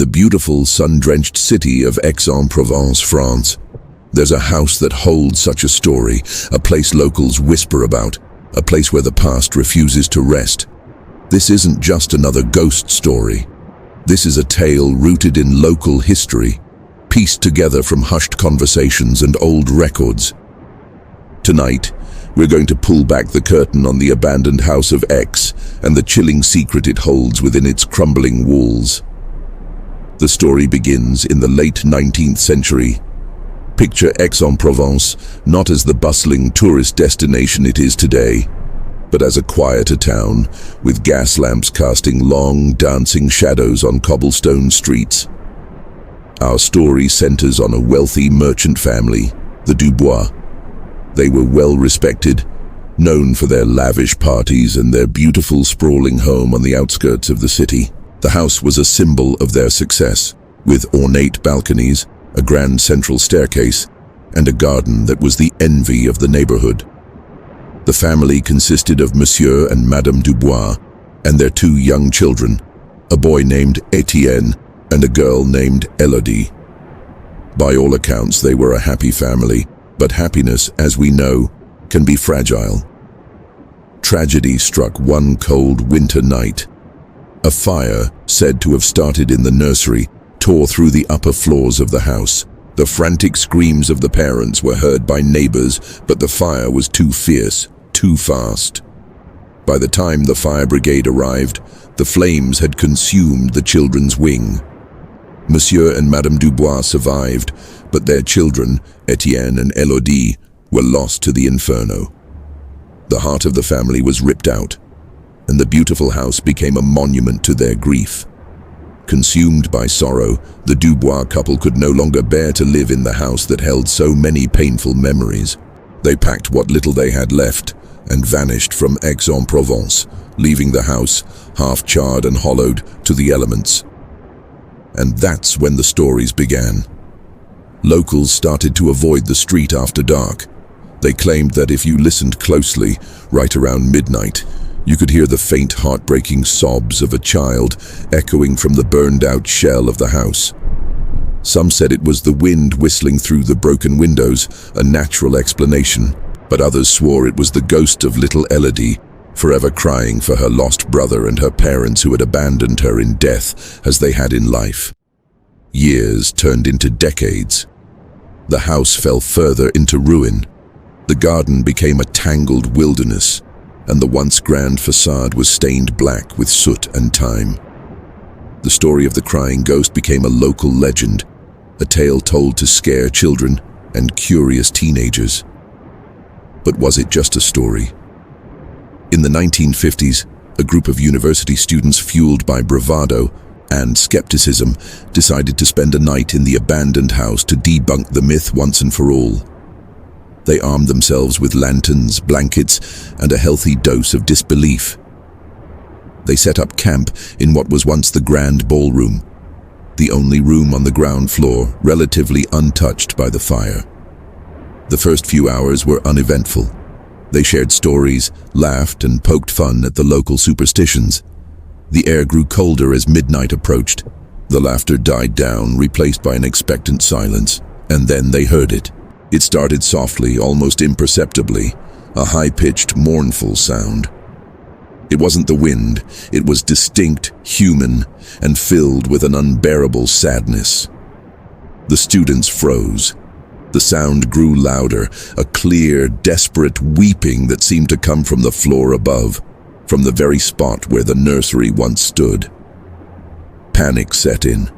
the beautiful, sun-drenched city of Aix-en-Provence, France, there's a house that holds such a story, a place locals whisper about, a place where the past refuses to rest. This isn't just another ghost story. This is a tale rooted in local history, pieced together from hushed conversations and old records. Tonight, we're going to pull back the curtain on the abandoned house of Aix and the chilling secret it holds within its crumbling walls. The story begins in the late 19th century. Picture Aix-en-Provence not as the bustling tourist destination it is today, but as a quieter town with gas lamps casting long, dancing shadows on cobblestone streets. Our story centers on a wealthy merchant family, the Dubois. They were well respected, known for their lavish parties and their beautiful sprawling home on the outskirts of the city. The house was a symbol of their success, with ornate balconies, a grand central staircase, and a garden that was the envy of the neighborhood. The family consisted of Monsieur and Madame Dubois and their two young children, a boy named Etienne and a girl named Elodie. By all accounts, they were a happy family, but happiness, as we know, can be fragile. Tragedy struck one cold winter night. A fire, said to have started in the nursery, tore through the upper floors of the house. The frantic screams of the parents were heard by neighbors, but the fire was too fierce, too fast. By the time the fire brigade arrived, the flames had consumed the children's wing. Monsieur and Madame Dubois survived, but their children, Etienne and Elodie, were lost to the inferno. The heart of the family was ripped out, and the beautiful house became a monument to their grief. Consumed by sorrow, the Dubois couple could no longer bear to live in the house that held so many painful memories. They packed what little they had left and vanished from Aix-en-Provence, leaving the house, half charred and hollowed, to the elements. And that's when the stories began. Locals started to avoid the street after dark. They claimed that if you listened closely, right around midnight, you could hear the faint, heartbreaking sobs of a child echoing from the burned-out shell of the house. Some said it was the wind whistling through the broken windows, a natural explanation, but others swore it was the ghost of little Elodie, forever crying for her lost brother and her parents who had abandoned her in death as they had in life. Years turned into decades. The house fell further into ruin. The garden became a tangled wilderness, and the once grand facade was stained black with soot and time. The story of the crying ghost became a local legend, a tale told to scare children and curious teenagers. But was it just a story? In the 1950s, a group of university students fueled by bravado and skepticism decided to spend a night in the abandoned house to debunk the myth once and for all. They armed themselves with lanterns, blankets, and a healthy dose of disbelief. They set up camp in what was once the grand ballroom, the only room on the ground floor relatively untouched by the fire. The first few hours were uneventful. They shared stories, laughed, and poked fun at the local superstitions. The air grew colder as midnight approached. The laughter died down, replaced by an expectant silence, and then they heard it. It started softly, almost imperceptibly, a high-pitched, mournful sound. It wasn't the wind, it was distinct, human, and filled with an unbearable sadness. The students froze. The sound grew louder, a clear, desperate weeping that seemed to come from the floor above, from the very spot where the nursery once stood. Panic set in.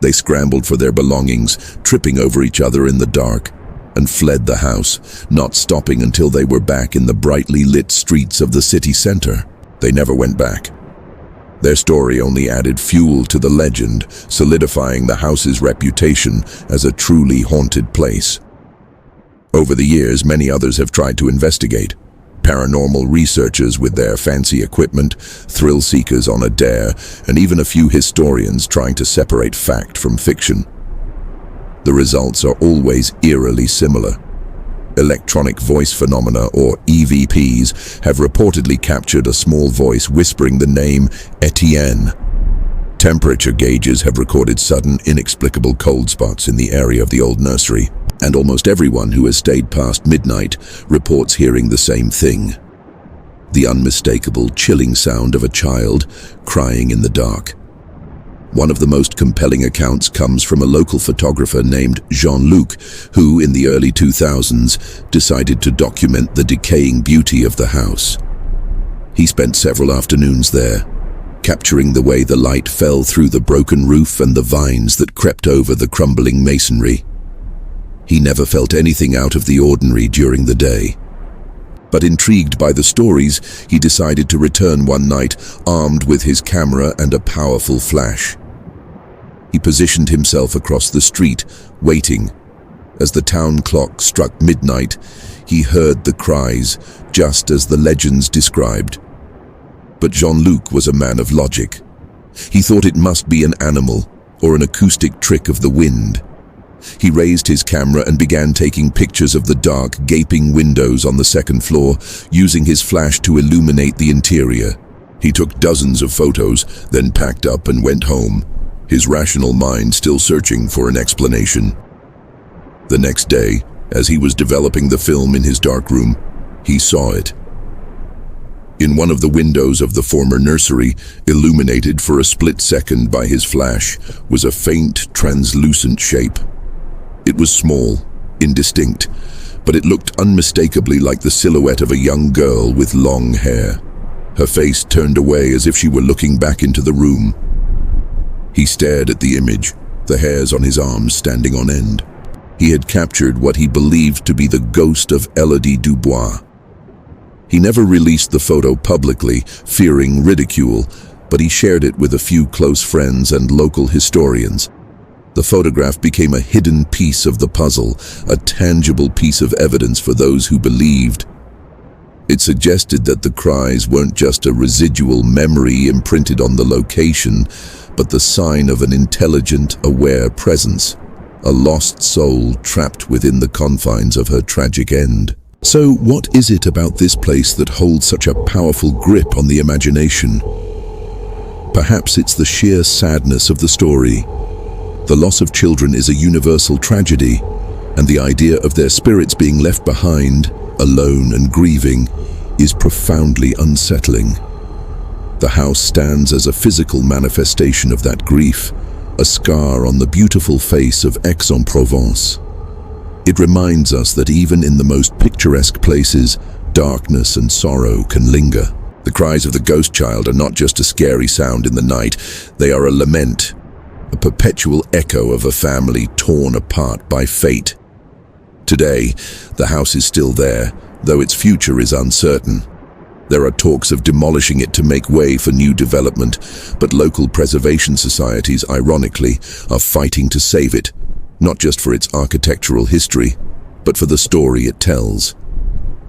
They scrambled for their belongings, tripping over each other in the dark, and fled the house, not stopping until they were back in the brightly lit streets of the city center. They never went back. Their story only added fuel to the legend, solidifying the house's reputation as a truly haunted place. Over the years, many others have tried to investigate. Paranormal researchers with their fancy equipment, thrill seekers on a dare, and even a few historians trying to separate fact from fiction. The results are always eerily similar. Electronic voice phenomena, or EVPs, have reportedly captured a small voice whispering the name Etienne. Temperature gauges have recorded sudden, inexplicable cold spots in the area of the old nursery, and almost everyone who has stayed past midnight reports hearing the same thing. The unmistakable, chilling sound of a child crying in the dark. One of the most compelling accounts comes from a local photographer named Jean-Luc, who, in the early 2000s, decided to document the decaying beauty of the house. He spent several afternoons there, capturing the way the light fell through the broken roof and the vines that crept over the crumbling masonry. He never felt anything out of the ordinary during the day. But intrigued by the stories, he decided to return one night, armed with his camera and a powerful flash. He positioned himself across the street, waiting. As the town clock struck midnight, he heard the cries, just as the legends described. But Jean-Luc was a man of logic. He thought it must be an animal or an acoustic trick of the wind. He raised his camera and began taking pictures of the dark, gaping windows on the second floor, using his flash to illuminate the interior. He took dozens of photos, then packed up and went home, his rational mind still searching for an explanation. The next day, as he was developing the film in his darkroom, he saw it. In one of the windows of the former nursery, illuminated for a split second by his flash, was a faint, translucent shape. It was small, indistinct, but it looked unmistakably like the silhouette of a young girl with long hair. Her face turned away as if she were looking back into the room. He stared at the image, the hairs on his arms standing on end. He had captured what he believed to be the ghost of Elodie Dubois. He never released the photo publicly, fearing ridicule, but he shared it with a few close friends and local historians. The photograph became a hidden piece of the puzzle, a tangible piece of evidence for those who believed. It suggested that the cries weren't just a residual memory imprinted on the location, but the sign of an intelligent, aware presence, a lost soul trapped within the confines of her tragic end. So, what is it about this place that holds such a powerful grip on the imagination? Perhaps it's the sheer sadness of the story. The loss of children is a universal tragedy, and the idea of their spirits being left behind, alone and grieving, is profoundly unsettling. The house stands as a physical manifestation of that grief, a scar on the beautiful face of Aix-en-Provence. It reminds us that even in the most picturesque places, darkness and sorrow can linger. The cries of the ghost child are not just a scary sound in the night, they are a lament, a perpetual echo of a family torn apart by fate. Today, the house is still there, though its future is uncertain. There are talks of demolishing it to make way for new development, but local preservation societies, ironically, are fighting to save it, not just for its architectural history, but for the story it tells.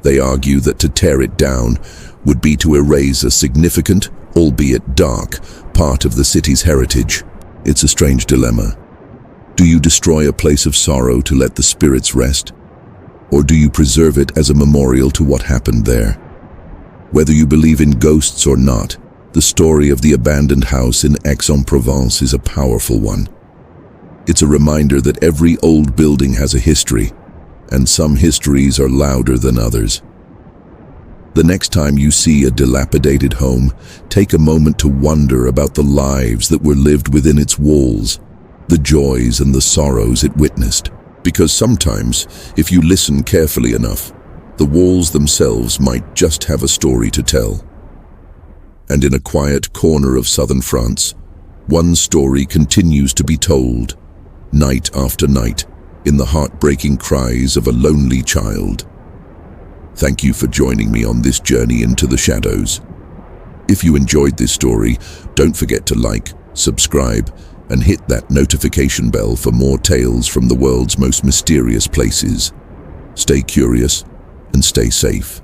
They argue that to tear it down would be to erase a significant, albeit dark, part of the city's heritage. It's a strange dilemma. Do you destroy a place of sorrow to let the spirits rest? Or do you preserve it as a memorial to what happened there? Whether you believe in ghosts or not, the story of the abandoned house in Aix-en-Provence is a powerful one. It's a reminder that every old building has a history, and some histories are louder than others. The next time you see a dilapidated home, take a moment to wonder about the lives that were lived within its walls, the joys and the sorrows it witnessed. Because sometimes, if you listen carefully enough, the walls themselves might just have a story to tell. And in a quiet corner of southern France, one story continues to be told, night after night, in the heartbreaking cries of a lonely child. Thank you for joining me on this journey into the shadows. If you enjoyed this story, don't forget to like, subscribe, and hit that notification bell for more tales from the world's most mysterious places. Stay curious and stay safe.